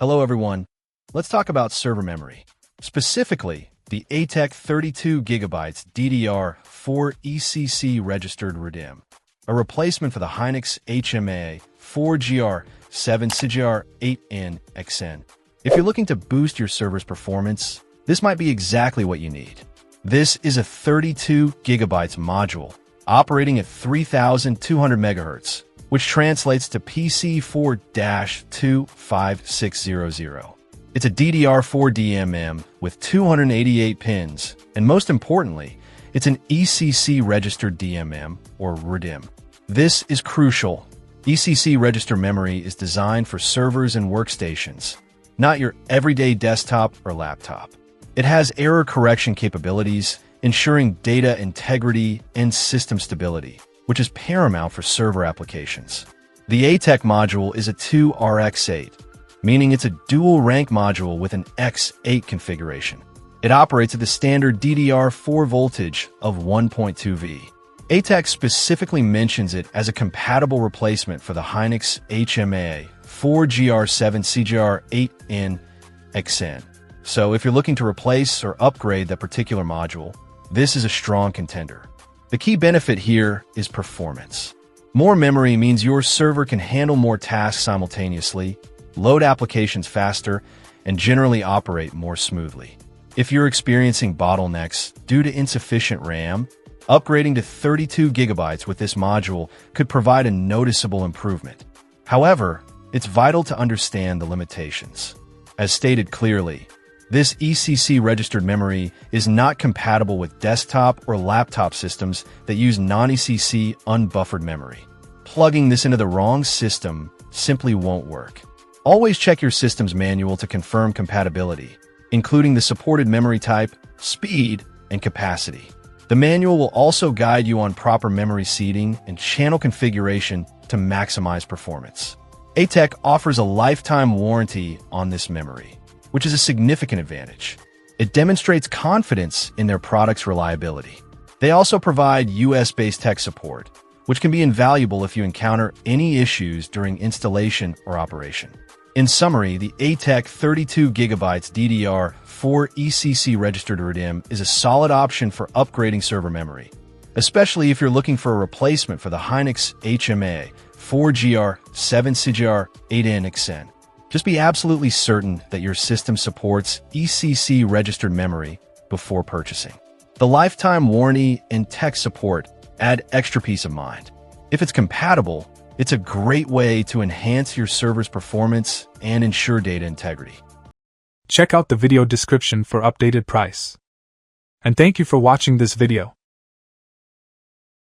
Hello everyone. Let's talk about server memory. Specifically, the ReviewA-Tech 32GB DDR4 ECC registered ReDIMM, a replacement for the Hynix HMA 4GR7CGR8N-XN. If you're looking to boost your server's performance, this might be exactly what you need. This is a 32GB module operating at 3200 MHz, which translates to PC4-25600. It's a DDR4 DMM with 288 pins, and most importantly, it's an ECC registered DMM, or ReDIMM. This is crucial. ECC register memory is designed for servers and workstations, not your everyday desktop or laptop. It has error correction capabilities, ensuring data integrity and system stability, which is paramount for server applications. The ReviewA-Tech module is a 2RX8, meaning it's a dual-rank module with an X8 configuration. It operates at the standard DDR4 voltage of 1.2V. ReviewA-Tech specifically mentions it as a compatible replacement for the Hynix HMA 4GR7CGR8N-XN. So if you're looking to replace or upgrade that particular module, this is a strong contender. The key benefit here is performance. More memory means your server can handle more tasks simultaneously, load applications faster, and generally operate more smoothly. If you're experiencing bottlenecks due to insufficient RAM, upgrading to 32GB with this module could provide a noticeable improvement. However, it's vital to understand the limitations. As stated clearly, this ECC registered memory is not compatible with desktop or laptop systems that use non-ECC unbuffered memory. Plugging this into the wrong system simply won't work. Always check your system's manual to confirm compatibility, including the supported memory type, speed, and capacity. The manual will also guide you on proper memory seating and channel configuration to maximize performance. ReviewA-Tech offers a lifetime warranty on this memory, which is a significant advantage. It demonstrates confidence in their product's reliability. They also provide US-based tech support, which can be invaluable if you encounter any issues during installation or operation. In summary, the ReviewA-Tech 32GB DDR4 ECC registered ReDIMM is a solid option for upgrading server memory, especially if you're looking for a replacement for the Hynix HMA 4GR7CGR8N-XN. Just be absolutely certain that your system supports ECC registered memory before purchasing. The lifetime warranty and tech support add extra peace of mind. If it's compatible, it's a great way to enhance your server's performance and ensure data integrity. Check out the video description for updated price. And thank you for watching this video.